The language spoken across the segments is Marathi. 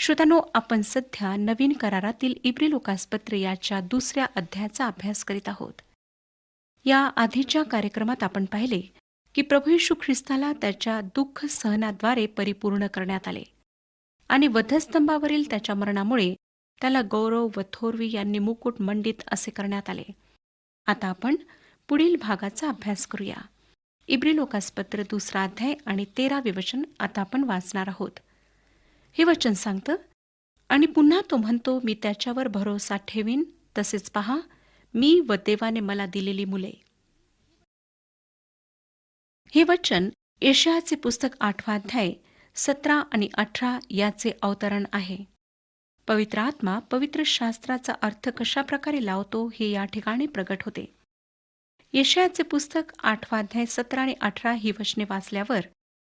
श्रोत्यानो, आपण सध्या नवीन करारातील इब्री लोकासपत्र याच्या दुसऱ्या अध्यायाचा अभ्यास करीत आहोत. या आधीच्या कार्यक्रमात आपण पाहिले की प्रभू येशू ख्रिस्ताला त्याच्या दुःख सहनाद्वारे परिपूर्ण करण्यात आले आणि वधस्तंभावरील त्याच्या मरणामुळे त्याला गौरव व थोरवी यांनी मुकुट मंडित असे करण्यात आले. आता आपण पुढील भागाचा अभ्यास करूया. इब्री लोकासपत्र दुसरा अध्याय आणि 13वे वचन आता आपण वाचणार आहोत. हे वचन सांगतं, आणि पुन्हा तो म्हणतो, मी त्याच्यावर भरोसा ठेवीन. तसेच पहा, मी व देवाने मला दिलेली मुले. हे वचन यशायाचे पुस्तक 8 अध्याय 17 आणि 18 याचे अवतरण आहे. पवित्र आत्मा पवित्र शास्त्राचा अर्थ कशा प्रकारे लावतो हे या ठिकाणी प्रगट होते. यशायाचे पुस्तक 8 अध्याय 17 आणि 18 ही वचने वाचल्यावर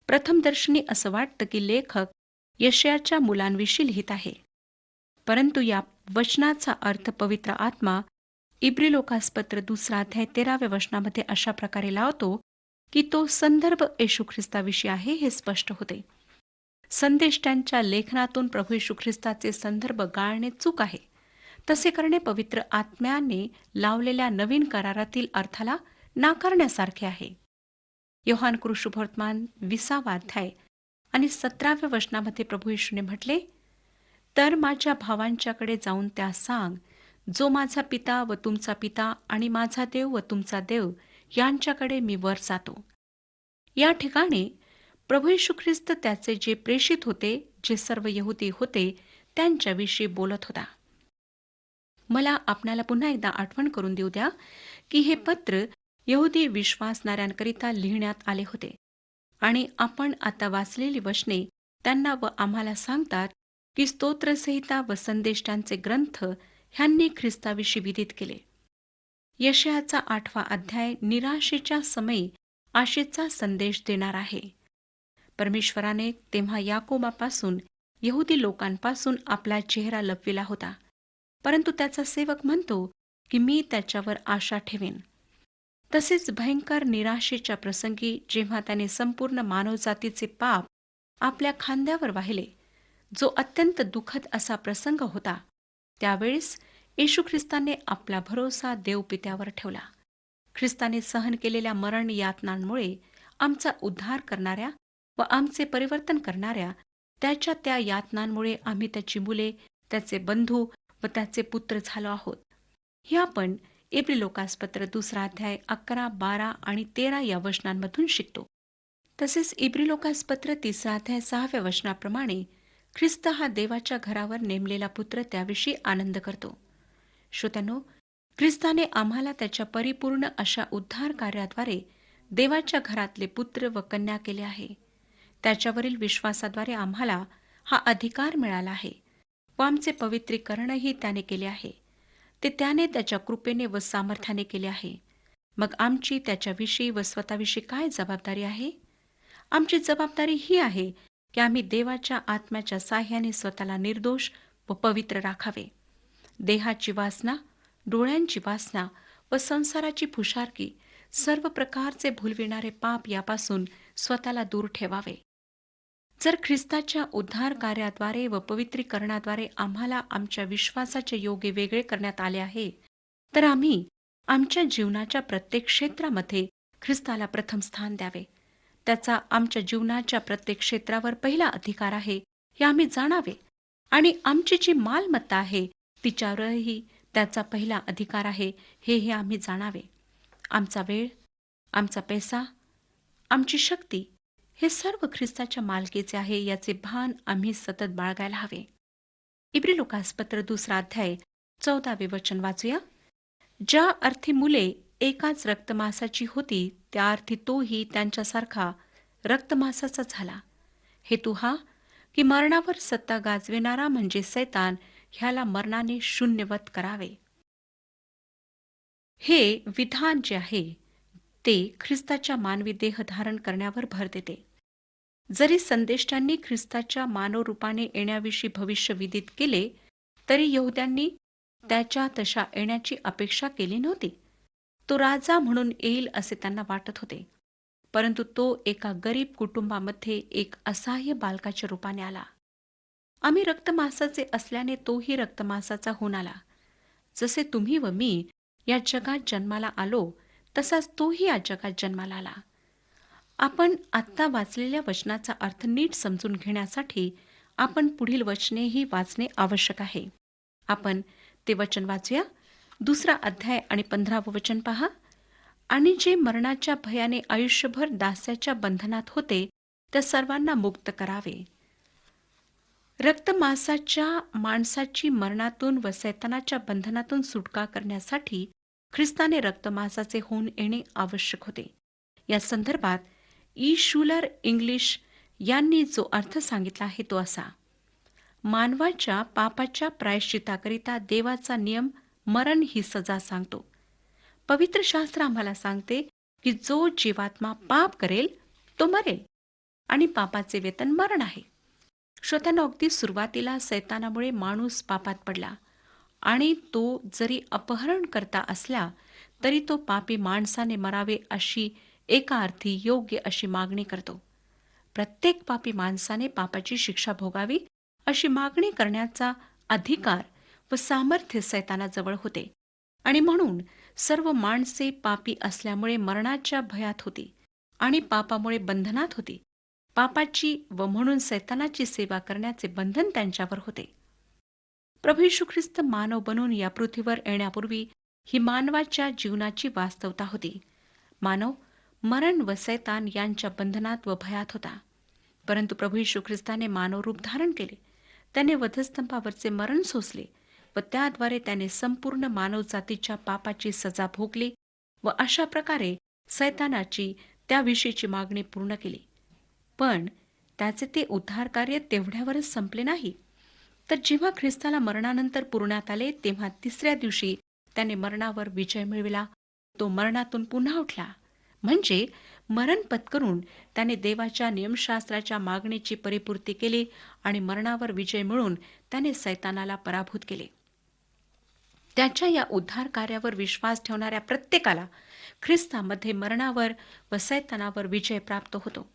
प्रथमदर्शनी असं वाटतं की लेखक यशायाच्या मुलांविषयी लिहित आहे. परंतु या वचनाचा अर्थ पवित्र आत्मा इब्री लोकासपत्र दुसरा अध्याय 13व्या वचनामध्ये अशा प्रकारे लावतो की तो संदर्भ येशू ख्रिस्ताविषयी आहे हे स्पष्ट होते. संदेष्टांच्या लेखनातून प्रभू येशू ख्रिस्ताचे संदर्भ गाळणे चूक आहे. तसे करणे पवित्र आत्म्याने लावलेल्या नवीन करारातील अर्थाला नाकारण्यासारखे आहे. योहान कृष्णवर्तमान 20 अध्याय आणि 17व्या वचनामध्ये प्रभू येशूने म्हटले, तर माझ्या भावांच्याकडे जाऊन त्या सांग, जो माझा पिता व तुमचा पिता आणि माझा देव व तुमचा देव यांच्याकडे मी वर जातो. या ठिकाणी प्रभू येशू ख्रिस्त त्याचे जे प्रेषित होते, जे सर्व यहुदी होते, त्यांच्याविषयी बोलत होता. मला आपणाला पुन्हा एकदा आठवण करून देऊ द्या की हे पत्र यहुदी विश्वासणाऱ्यांकरिता लिहिण्यात आले होते आणि आपण आता वाचलेली वचने त्यांना व आम्हाला सांगतात की स्तोत्रसंहिता व संदेष्टांचे ग्रंथ ह्यांनी ख्रिस्ताविषयी विदित केले. यशायाचा 8 अध्याय निराशेच्या समयी आशेचा संदेश देणार आहे. परमेश्वराने तेव्हा याकोबापासून यहुदी लोकांपासून आपला चेहरा लपविला होता, परंतु त्याचा सेवक म्हणतो की मी त्याच्यावर आशा ठेवेन. तसेच भयंकर निराशेच्या प्रसंगी जेव्हा त्याने संपूर्ण मानवजातीचे पाप आपल्या खांद्यावर वाहिले, जो अत्यंत दुःखद असा प्रसंग होता, त्यावेळेस येशू ख्रिस्ताने आपला भरोसा देवपित्यावर ठेवला. ख्रिस्ताने सहन केलेल्या मरण यातनांमुळे आमचा उद्धार करणाऱ्या व आमचे परिवर्तन करणाऱ्या त्याच्या त्या यातनांमुळे आम्ही त्याची मुले, त्याचे बंधू व त्याचे पुत्र झालो आहोत. हे आपण इब्री लोकासपत्र दुसरा अध्याय 11, 12 आणि 13 या वचनांमधून शिकतो. तसेच इब्री लोकासपत्र तिसरा अध्याय 6व्या वचनाप्रमाणे ख्रिस्त हा देवाच्या घरावर नेमलेला पुत्र त्याविषयी आनंद करतो. श्रोत्यानो, ख्रिस्ताने आम्हाला त्याच्या परिपूर्ण अशा उद्धार कार्याद्वारे देवाच्या घरातले पुत्र व कन्या केले आहे. त्याच्यावरील विश्वासाद्वारे आम्हाला हा अधिकार मिळाला आहे व आमचे पवित्रीकरणही त्याने केले आहे. ते त्याने त्याच्या कृपेने व सामर्थ्याने केले आहे. मग आमची त्याच्याविषयी व स्वतःविषयी काय जबाबदारी आहे? आमची जबाबदारी ही आहे की आम्ही देवाच्या आत्म्याच्या साह्याने स्वतःला निर्दोष व पवित्र राखावे. देहाची वासना, डोळ्यांची वासना व संसाराची फुशारकी, सर्व प्रकारचे भुलविणारे पाप यापासून स्वतःला दूर ठेवावे. जर ख्रिस्ताच्या उद्धार कार्याद्वारे व पवित्रीकरणाद्वारे आम्हाला आमच्या विश्वासाचे योग्य वेगळे करण्यात आले आहे, तर आम्ही आमच्या जीवनाच्या प्रत्येक क्षेत्रामध्ये ख्रिस्ताला प्रथम स्थान द्यावे. त्याचा आमच्या जीवनाच्या प्रत्येक क्षेत्रावर पहिला अधिकार आहे हे आम्ही जाणावे आणि आमची जी मालमत्ता आहे तिच्यावरही त्याचा पहिला अधिकार आहे हे आम्ही जाणावे. आमचा वेळ, आमचा पैसा, आमची शक्ती हे सर्व ख्रिस्ताच्या मालकीचे आहे याचे भान आम्ही सतत बाळगायला हवे. इब्री लोकासपत्र दुसरा अध्याय 14वे वचन वाचूया. ज्या अर्थी मुले एकाच रक्तमासाची होती, त्या अर्थी तोही त्यांच्यासारखा रक्तमासाचा झाला. हेतू हा की मरणावर सत्ता गाजविणारा म्हणजे सैतान ह्याला मरणाने शून्यवत करावे. हे विधान जे आहे ते ख्रिस्ताच्या मानवी देह धारण करण्यावर भर देते. जरी संदेष्टांनी ख्रिस्ताच्या मानव रूपाने येण्याविषयी भविष्य विदित केले, तरी यहुद्यांनी त्याच्या तशा येण्याची अपेक्षा केली नव्हती. तो राजा म्हणून येईल असे त्यांना वाटत होते, परंतु तो एका गरीब कुटुंबामध्ये एक असहाय्य बालकाच्या रूपाने आला. आम्ही रक्तमांसाचे असल्याने तोही रक्तमांसाचा होऊन आला. जसे तुम्ही व मी या जगात जन्माला आलो, तसाच तोही या जगात जन्माला आला. आपण आत्ता वाचलेल्या वचनाचा अर्थ नीट समजून घेण्यासाठी आपण पुढील वचनेही वाचणे आवश्यक आहे. आपण ते वचन वाचूया. 2 अध्याय आणि 15वे वचन पहा. आणि जे मरणाच्या भयाने आयुष्यभर दास्याच्या बंधनात होते, त्या सर्वांना मुक्त करावे. रक्तमांसाच्या माणसाची मरणातून व सैतानाच्या बंधनातून सुटका करण्यासाठी ख्रिस्ताने रक्तमांसाचे होऊन येणे आवश्यक होते. या संदर्भात शूलर इंग्लिश यांनी जो अर्थ सांगितला आहे तो असा: मानवाच्या पापाच्या प्रायश्चिताकरिता देवाचा नियम मरण ही सजा सांगतो. पवित्र शास्त्र आम्हाला सांगते की जो जीवात्मा पाप करेल तो मरेल आणि पापाचे वेतन मरण आहे. श्रोत्यांनो, अगदी सुरुवातीला सैतानामुळे माणूस पापात पडला आणि तो जरी अपहरण करता असला तरी तो पापी माणसाने मरावे अशी एका अर्थी योग्य अशी मागणी करतो. प्रत्येक पापी माणसाने पापाची शिक्षा भोगावी अशी मागणी करण्याचा अधिकार व सामर्थ्य सैतानाजवळ होते आणि म्हणून सर्व माणसे पापी असल्यामुळे मरणाच्या भयात होती आणि पापामुळे बंधनात होती. पापाची व म्हणून सैतानाची सेवा करण्याचे बंधन त्यांच्यावर होते. प्रभू येशू ख्रिस्त मानव बनून या पृथ्वीवर येण्यापूर्वी ही मानवाच्या जीवनाची वास्तवता होती. मानव मरण व सैतान यांच्या बंधनात व भयात होता. परंतु प्रभू येशू ख्रिस्ताने मानव रूप धारण केले. त्याने वधस्तंभावरचे मरण सोसले व त्याद्वारे त्याने संपूर्ण मानवजातीच्या पापाची सजा भोगली व अशा प्रकारे सैतानाची त्याविषयीची मागणी पूर्ण केली. पण त्याचे ते उद्धार कार्य तेवढ्यावरच संपले नाही, तर जेव्हा ख्रिस्ताला मरणानंतर पुरण्यात आले तेव्हा 3ऱ्या दिवशी त्याने मरणावर विजय मिळविला. तो मरणातून पुन्हा उठला, म्हणजे मरण पत्करून त्याने देवाच्या नियमशास्त्राच्या मागणीची परिपूर्ती केली आणि मरणावर विजय मिळवून त्याने सैतानाला पराभूत केले. त्याच्या या उद्धार कार्यावर विश्वास ठेवणाऱ्या प्रत्येकाला ख्रिस्तामध्ये मरणावर व सैतानावर विजय प्राप्त होतो.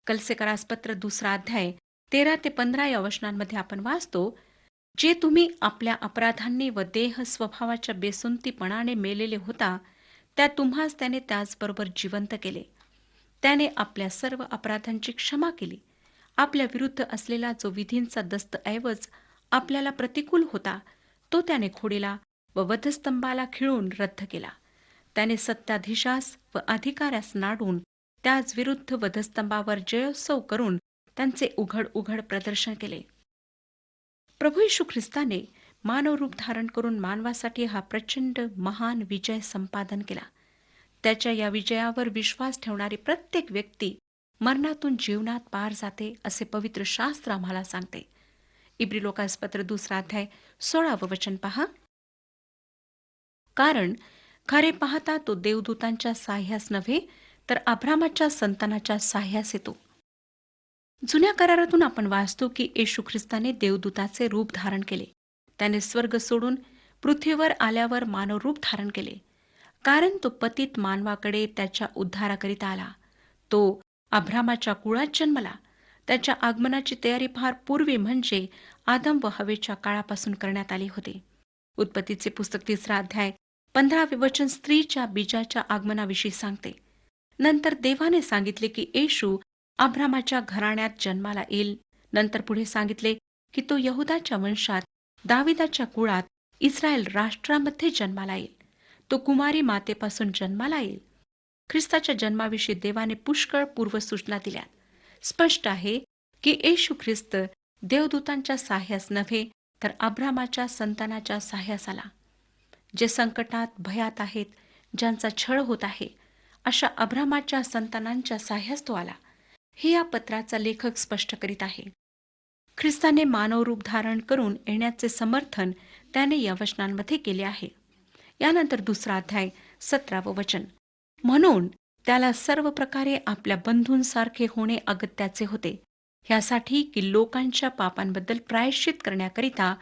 कलसेकरास पत्र 2 अध्याय 13 ते 15 या वचनांमध्ये आपण वाचतो, जे तुम्ही आपल्या अपराधांनी व देह स्वभावाच्या बेसुंतीपणाने मेलेले होता, त्या तुम्हास त्याने त्याचबरोबर जिवंत केले. त्याने आपल्या सर्व अपराधांची क्षमा केली. आपल्या विरुद्ध असलेला जो विधींचा दस्तऐवज आपल्याला प्रतिकूल होता, तो त्याने खोडला व वधस्तंभाला खिळून रद्द केला. त्याने सत्ताधीशास व अधिकाऱ्यास नाडून त्याच विरुद्ध वधस्तंभावर जयोत्सव करून त्यांचे उघड उघड प्रदर्शन केले. प्रभू येशू ख्रिस्ताने मानव रूप धारण करून मानवासाठी हा प्रचंड महान विजय संपादन केला. त्याच्या या विजयावर विश्वास ठेवणारी प्रत्येक व्यक्ती मरणातून जीवनात पार जाते असे पवित्र शास्त्र आम्हाला सांगते. इब्री लोकास पत्र 2 अध्याय 16 वचन पहा. कारण खरे पाहता तो देवदूतांच्या साह्यास नव्हे तर अब्रामाच्या संतानाच्या साह्यास येतो. जुन्या करारातून आपण वाचतो की येशू ख्रिस्ताने देवदूताचे रूप धारण केले. त्याने स्वर्ग सोडून पृथ्वीवर आल्यावर मानव रूप धारण केले, कारण तो पतित मानवाकडे त्याच्या उद्धाराकरिता आला. तो अब्रामाच्या कुळात जन्मला. त्याच्या आगमनाची तयारी फार पूर्वी म्हणजे आदम व हवेच्या काळापासून करण्यात आली होती. उत्पत्तीचे पुस्तक 3 अध्याय 15 वचन स्त्रीच्या बीजाच्या आगमनाविषयी सांगते. नंतर देवाने सांगितले की येशू अब्रामाच्या घराण्यात जन्माला येईल. नंतर पुढे सांगितले की तो यहुदाच्या वंशात दाविदाच्या कुळात इस्रायल राष्ट्रामध्ये जन्माला येईल. तो कुमारी मातेपासून जन्माला येईल. ख्रिस्ताच्या जन्माविषयी देवाने पुष्कळ पूर्वसूचना दिल्या. स्पष्ट आहे की येशू ख्रिस्त देवदूतांच्या साह्यास नव्हे तर अब्रामाच्या संतानाच्या साह्यास आला. जे संकटात भयात आहेत, ज्यांचा छळ होत आहे, अशा अब्रामाच्या संतानांच्या साह्यास तो आला, हे या पत्राचा लेखक स्पष्ट करीत आहे. ख्रिस्ताने मानव रूप धारण करून येण्याचे समर्थन त्याने या वचनांमध्ये केले आहे. यानंतर 2 अध्याय 17 वचन. म्हणून त्याला सर्व प्रकारे आपल्या बंधूंसारखे होणे अगत्याचे होते, ह्यासाठी की लोकांच्या पापांबद्दल प्रायश्चित करण्याकरिता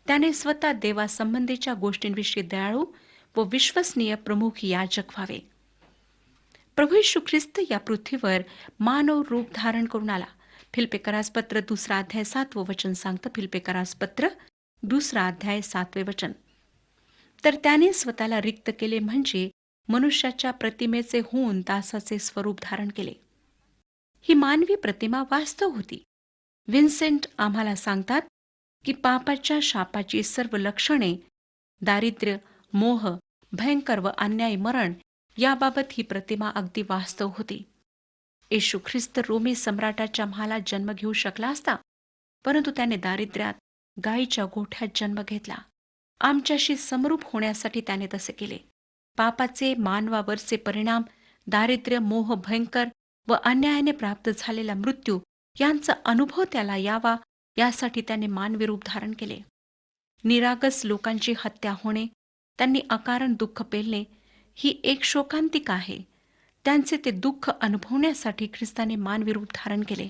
त्याने स्वतः देवासंबंधीच्या गोष्टींविषयी दयाळू व विश्वसनीय प्रमुख याजक व्हावे. प्रभू येशू ख्रिस्त या पृथ्वीवर मानव रूप धारण करून आला. फिलिप्पियरास पत्र 2 अध्याय 7 वचन सांगतं. फिलिप्पियरास पत्र 2 अध्याय 7 वचन. तर त्याने स्वतःला रिक्त केले, म्हणजे मनुष्याच्या प्रतिमेचे होऊन दासाचे स्वरूप धारण केले. ही मानवी प्रतिमा वास्तव होती. विन्सेंट आम्हाला सांगतात की पापाच्या शापाची सर्व लक्षणे, दारिद्र्य, मोह, भयंकर व अन्याय, मरण याबाबत ही प्रतिमा अगदी वास्तव होती. येशू ख्रिस्त रोमी सम्राटाच्या महालात जन्म घेऊ शकला असता, परंतु त्याने दारिद्र्यात गायीच्या गोठ्यात जन्म घेतला. आमच्याशी समरूप होण्यासाठी त्याने तसे केले. पापाचे मानवावरचे परिणाम, दारिद्र्य, मोह, भयंकर व अन्यायाने प्राप्त झालेला मृत्यू यांचा अनुभव त्याला यावा, यासाठी त्याने मानवी रूप धारण केले. निरागस लोकांची हत्या होणे, त्यांनी अकारण दुःख पेलणे ही एक शोकांतिका आहे. त्यांचे ते दुःख अनुभवण्यासाठी ख्रिस्ताने मानवी रूप धारण केले.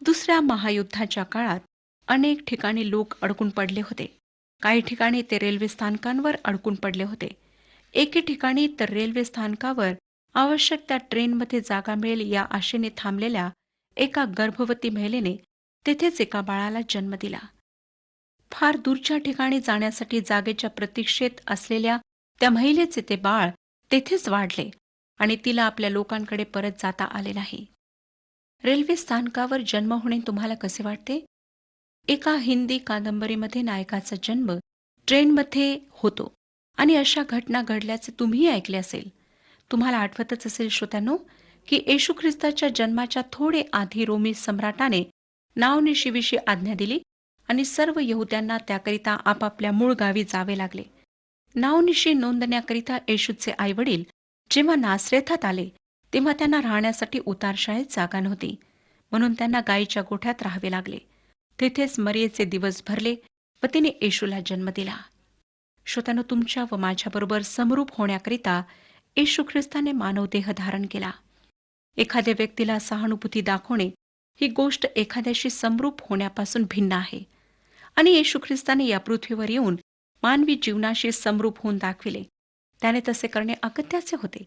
दुसऱ्या महायुद्धाच्या काळात अनेक ठिकाणी लोक अडकून पडले होते. काही ठिकाणी ते रेल्वे स्थानकांवर अडकून पडले होते. एके ठिकाणी तर रेल्वे स्थानकावर आवश्यक त्या ट्रेनमध्ये जागा मिळेल या आशेने थांबलेल्या एका गर्भवती महिलेने तेथेच एका बाळाला जन्म दिला. फार दूरच्या ठिकाणी जाण्यासाठी जागेच्या प्रतीक्षेत असलेल्या त्या महिलेचे ते बाळ तेथेच वाढले आणि तिला आपल्या लोकांकडे परत जाता आले नाही. रेल्वे स्थानकावर जन्म होणे तुम्हाला कसे वाटते? एका हिंदी कादंबरीमध्ये नायकाचा जन्म ट्रेनमध्ये होतो आणि अशा घटना घडल्याचे तुम्हीही ऐकले असेल. तुम्हाला आठवतच असेल श्रोत्यांनो, की येशू ख्रिस्ताच्या जन्माच्या थोडे आधी रोमी सम्राटाने नावनिशीविषयी आज्ञा दिली आणि सर्व यहुद्यांना त्याकरिता आपापल्या मूळ गावी जावे लागले. नावनिशी नोंदण्याकरिता येशूचे आईवडील जेव्हा नासरेथात आले, तेव्हा त्यांना राहण्यासाठी उतारशाळेत जागा नव्हती, म्हणून त्यांना गायीच्या गोठ्यात राहावे लागले. तेथेच मरियेचे दिवस भरले व तिने येशूला जन्म दिला. श्रोत्यांनो, तुमच्या व माझ्याबरोबर समरूप होण्याकरिता येशू ख्रिस्ताने मानवदेह धारण केला. एखाद्या व्यक्तीला सहानुभूती दाखवणे ही गोष्ट एखाद्याशी समरूप होण्यापासून भिन्न आहे आणि येशू ख्रिस्ताने या पृथ्वीवर येऊन मानवी जीवनाशी समरूप होऊन दाखविले. त्याने तसे करणे अगत्याचे होते.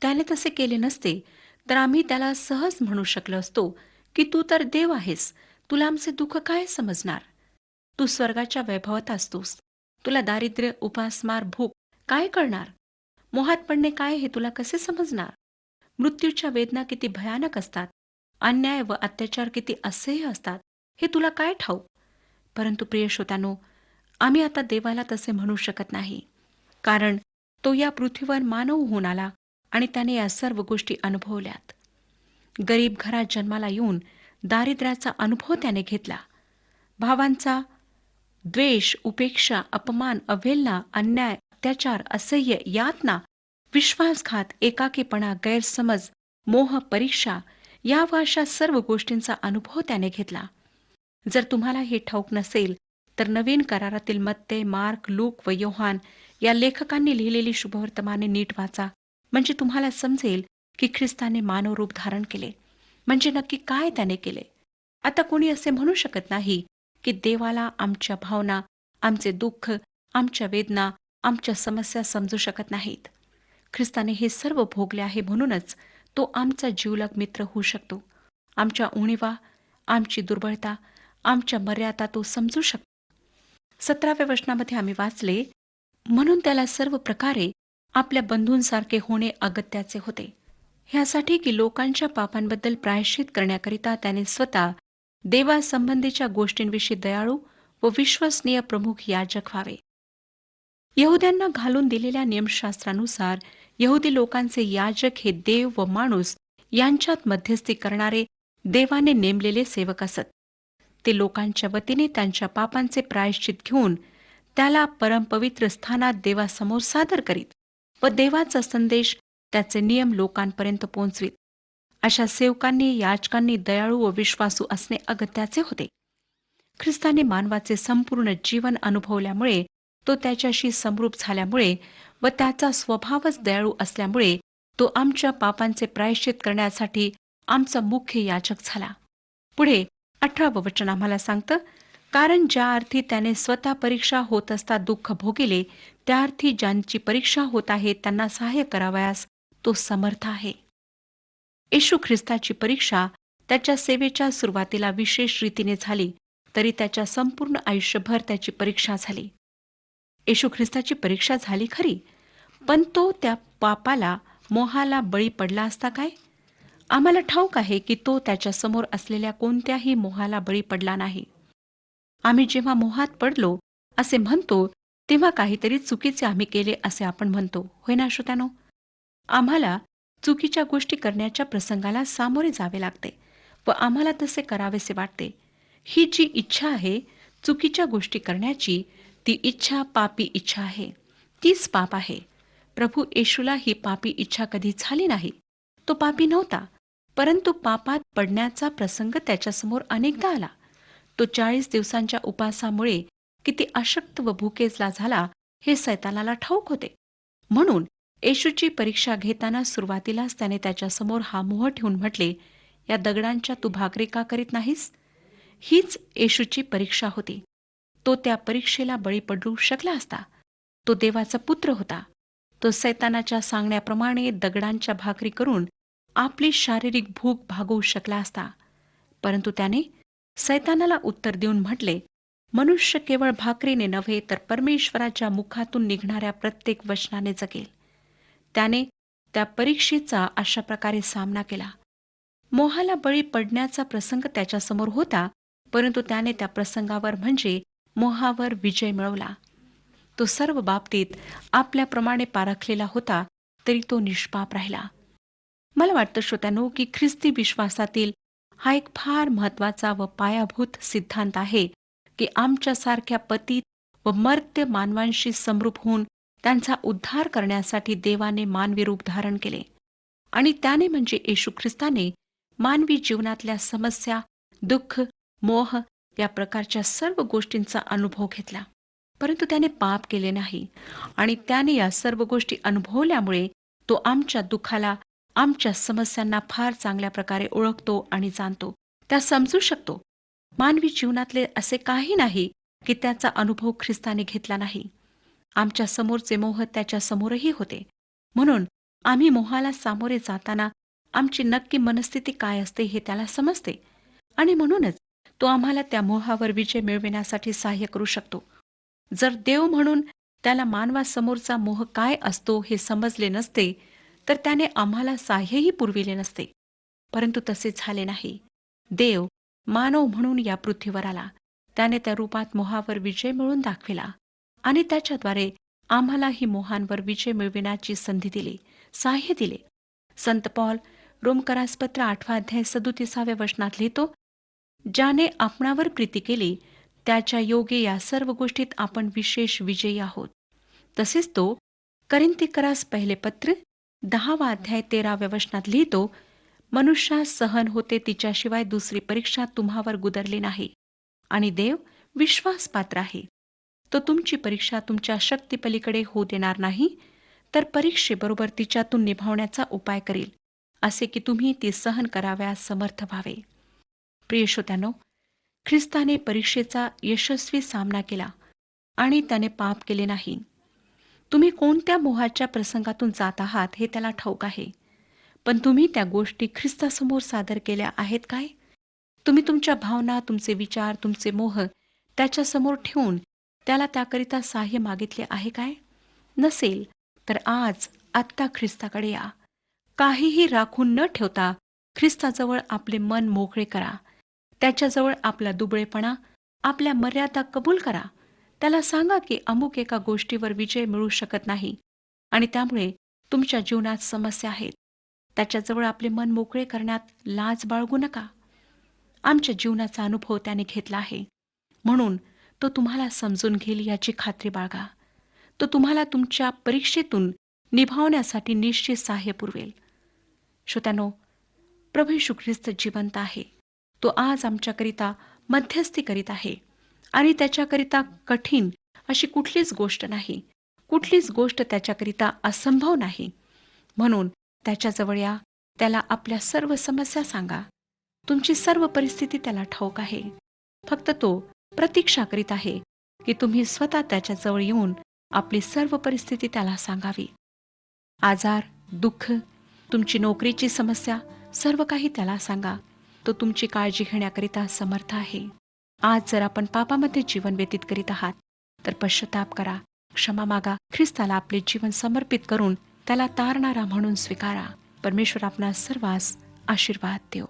त्याने तसे केले नसते तर आम्ही त्याला सहज म्हणू शकलो असतो की तू तर देव आहेस, तुला आमचे दुःख काय समजणार? तू स्वर्गाच्या वैभवात असतोस, तुला दारिद्र्य, उपासमार, भूक काय कळणार? मोहात पडणे काय हे तुला कसे समजणार? मृत्यूच्या वेदना किती भयानक असतात, अन्याय व अत्याचार किती असह्य असतात हे तुला काय ठाऊक? परंतु प्रिय श्रोत्यानो, आम्ही आता देवाला तसे म्हणू शकत नाही, कारण तो या पृथ्वीवर मानव होऊन आला आणि त्याने या सर्व गोष्टी अनुभवल्यात. गरीब घरात जन्माला येऊन दारिद्र्याचा अनुभव त्याने घेतला. भावांचा द्वेष, उपेक्षा, अपमान, अवहेलना, अन्याय, अत्याचार, असह्य, यातना, विश्वासघात, एकाकीपणा, गैरसमज, मोह, परीक्षा या व अशा सर्व गोष्टींचा अनुभव त्याने घेतला. जर तुम्हाला हे ठाऊक नसेल तर नवीन करारातील मत्ते, मार्क, लूक व योहान या लेखकांनी लिहिलेली शुभवर्तमाने नीट वाचा, म्हणजे तुम्हाला समजेल की ख्रिस्ताने मानवरूप धारण केले म्हणजे नक्की काय त्याने केले. आता कोणी असे म्हणू शकत नाही की देवाला आमच्या भावना, आमचे दुःख, आमच्या वेदना, आमच्या समस्या समजू शकत नाहीत. ख्रिस्ताने हे सर्व भोगले आहे, म्हणूनच तो आमचा जिवलग मित्र होऊ शकतो. आमच्या उणीवा, आमची दुर्बळता, आमच्या मर्यादा तो समजू शकतो. 17व्या वचनामध्ये आम्ही वाचले, म्हणून त्याला सर्व प्रकारे आपल्या बंधूंसारखे होणे अगत्याचे होते, ह्यासाठी की लोकांच्या पापांबद्दल प्रायश्चित करण्याकरिता त्याने स्वतः देवासंबंधीच्या गोष्टींविषयी दयाळू व विश्वसनीय प्रमुख याजक व्हावे. यहुद्यांना घालून दिलेल्या नियमशास्त्रानुसार यहुदी लोकांचे याजक हे देव व माणूस यांच्यात मध्यस्थी करणारे देवाने नेमलेले सेवक असत. ते लोकांच्या वतीने त्यांच्या पापांचे प्रायश्चित घेऊन त्याला परमपवित्र स्थानात देवासमोर सादर करीत व देवाचा संदेश, त्याचे नियम लोकांपर्यंत पोहोचवीत. अशा सेवकांनी, याजकांनी दयाळू व विश्वासू असणे अगत्याचे होते. ख्रिस्ताने मानवाचे संपूर्ण जीवन अनुभवल्यामुळे, तो त्याच्याशी समरूप झाल्यामुळे व त्याचा स्वभावच दयाळू असल्यामुळे तो आमच्या पापांचे प्रायश्चित करण्यासाठी आमचा मुख्य याजक झाला. पुढे 18वं वचन आम्हाला सांगतं, कारण ज्या अर्थी त्याने स्वतः परीक्षा होत असता दुःख भोगिले, त्या अर्थी ज्यांची परीक्षा होत आहे त्यांना सहाय्य करावयास तो समर्थ आहे. येशू ख्रिस्ताची परीक्षा त्याच्या सेवेच्या सुरुवातीला विशेष रीतीने झाली, तरी त्याच्या संपूर्ण आयुष्यभर त्याची परीक्षा झाली. येशू ख्रिस्ताची परीक्षा झाली खरी, पण तो त्या पापाला, मोहाला बळी पडला असता काय? आम्हाला ठाऊक आहे की तो त्याच्या समोर असलेल्या कोणत्याही मोहाला बळी पडला नाही. आम्ही जेव्हा मोहात पडलो असे म्हणतो, तेव्हा काहीतरी चुकीचे आम्ही केले असे आपण म्हणतो, होय ना श्रोत्यानो? आम्हाला चुकीच्या गोष्टी करण्याच्या प्रसंगाला सामोरे जावे लागते व आम्हाला तसे करावेसे वाटते. ही जी इच्छा आहे चुकीच्या गोष्टी करण्याची, ती इच्छा पापी इच्छा आहे. तीच पाप आहे. प्रभू येशूला ही पापी इच्छा कधी झाली नाही. तो पापी नव्हता, परंतु पापात पडण्याचा प्रसंग त्याच्यासमोर अनेकदा आला. तो 40 दिवसांच्या उपासामुळे किती अशक्त व भुकेजला झाला हे सैतानाला ठाऊक होते. म्हणून येशूची परीक्षा घेताना सुरुवातीलाच त्याने त्याच्यासमोर हा मोह ठेवून म्हटले, या दगडांच्या तू भाकरी का करीत नाहीस? हीच येशूची परीक्षा होती. तो त्या परीक्षेला बळी पडू शकला असता. तो देवाचा पुत्र होता. तो सैतानाच्या सांगण्याप्रमाणे दगडांच्या भाकरी करून आपली शारीरिक भूक भागवू शकला असता. परंतु त्याने सैतानाला उत्तर देऊन म्हटले, मनुष्य केवळ भाकरीने नव्हे तर परमेश्वराच्या मुखातून निघणाऱ्या प्रत्येक वचनाने जगेल. त्याने त्या परीक्षेचा अशा प्रकारे सामना केला. मोहाला बळी पडण्याचा प्रसंग त्याच्यासमोर होता, परंतु त्याने त्या प्रसंगावर म्हणजे मोहावर विजय मिळवला. तो सर्व बाबतीत आपल्याप्रमाणे पारखलेला होता, तरी तो निष्पाप राहिला. मला वाटतं श्रोत्यानो की ख्रिस्ती विश्वासातील हा एक फार महत्वाचा व पायाभूत सिद्धांत आहे की आमच्यासारख्या पतित व मर्त्य मानवांशी समरूप होऊन त्यांचा उद्धार करण्यासाठी देवाने मानवी रूप धारण केले आणि त्याने म्हणजे येशू ख्रिस्ताने मानवी जीवनातल्या समस्या, दुःख, मोह या प्रकारच्या सर्व गोष्टींचा अनुभव घेतला. परंतु त्याने पाप केले नाही आणि त्याने या सर्व गोष्टी अनुभवल्यामुळे तो आमच्या दुःखाला, आमच्या समस्यांना फार चांगल्या प्रकारे ओळखतो आणि जाणतो. त्या समजू शकतो. मानवी जीवनातले असे काही नाही की त्याचा अनुभव ख्रिस्ताने घेतला नाही. आमच्या समोरचे मोह त्याच्या समोरही होते. म्हणून आम्ही मोहाला सामोरे जाताना आमची नक्की मनस्थिती काय असते हे त्याला समजते आणि म्हणूनच तो आम्हाला त्या मोहावर विजय मिळविण्यासाठी सहाय्य करू शकतो. जर देव म्हणून त्याला मानवासमोरचा मोह काय असतो हे समजले नसते, तर त्याने आम्हाला सहाय्यही पुरविले नसते. परंतु तसे झाले नाही. देव मानव म्हणून या पृथ्वीवर आला. त्याने त्या रूपात मोहावर विजय मिळवून दाखविला आणि त्याच्याद्वारे आम्हालाही मोहांवर विजय मिळविण्याची संधी दिली, सहाय्य दिले. संत पॉल रोमकरासपत्र 8 अध्याय 37 वचनात लिहितो, ज्याने आपणावर प्रीती केली त्याच्या योगे या सर्व गोष्टीत आपण विशेष विजयी आहोत. तसेच तो करिन्थिकरास पहिले पत्र 10 अध्याय 13 वचनात लिहितो, मनुष्यास सहन होते तिच्याशिवाय दुसरी परीक्षा तुम्हावर गुदरली नाही आणि देव विश्वासपात्र आहे. तो तुमची परीक्षा तुमच्या शक्तीपलीकडे होऊ देणार नाही, तर परीक्षेबरोबर तिच्यातून निभावण्याचा उपाय करील, असे की तुम्ही ती सहन कराव्यास समर्थ व्हावे. प्रिय श्रोत्यानो, ख्रिस्ताने परीक्षेचा यशस्वी सामना केला आणि त्याने पाप केले नाही. तुम्ही कोणत्या मोहाच्या प्रसंगातून जात आहात हे त्याला ठाऊक आहे. पण तुम्ही त्या गोष्टी ख्रिस्तासमोर सादर केल्या आहेत काय? तुम्ही तुमच्या भावना, तुमचे विचार, तुमचे मोह त्याच्यासमोर ठेवून त्याला त्याकरिता सहाय्य मागितले आहे काय? नसेल तर आज आत्ता ख्रिस्ताकडे या. काहीही राखून न ठेवता ख्रिस्ताजवळ आपले मन मोकळे करा. त्याच्याजवळ आपला दुबळेपणा, आपल्या मर्यादा कबूल करा. त्याला सांगा की अमुक एका गोष्टीवर विजय मिळू शकत नाही आणि त्यामुळे तुमच्या जीवनात समस्या आहेत. त्याच्याजवळ आपले मन मोकळे करण्यात लाज बाळगू नका. आमच्या जीवनाचा अनुभव त्याने घेतला आहे, म्हणून तो तुम्हाला समजून घेईल याची खात्री बाळगा. तो तुम्हाला तुमच्या परीक्षेतून निभावण्यासाठी निश्चित सहाय्य पुरवेल. श्रोत्यानो, प्रभू येशू ख्रिस्त जिवंत आहे. तो आज आमच्याकरिता मध्यस्थी करीत आहे आणि त्याच्याकरिता कठीण अशी कुठलीच गोष्ट नाही, कुठलीच गोष्ट त्याच्याकरिता असंभव नाही. म्हणून त्याच्याजवळ या, त्याला आपल्या सर्व समस्या सांगा. तुमची सर्व परिस्थिती त्याला ठाऊक आहे. फक्त तो प्रतीक्षा करीत आहे की तुम्ही स्वतः त्याच्याजवळ येऊन आपली सर्व परिस्थिती त्याला सांगावी. आजार, दुःख, तुमची नोकरीची समस्या सर्व काही त्याला सांगा. तो तुमची काळजी घेण्याकरिता समर्थ आहे. आज जर आपण पापामध्ये जीवन व्यतीत करीत आहात तर पश्चाताप करा, क्षमा मागा, ख्रिस्ताला आपले जीवन समर्पित करून त्याला तारणारा म्हणून स्वीकारा. परमेश्वर आपणास सर्वांस आशीर्वाद देव.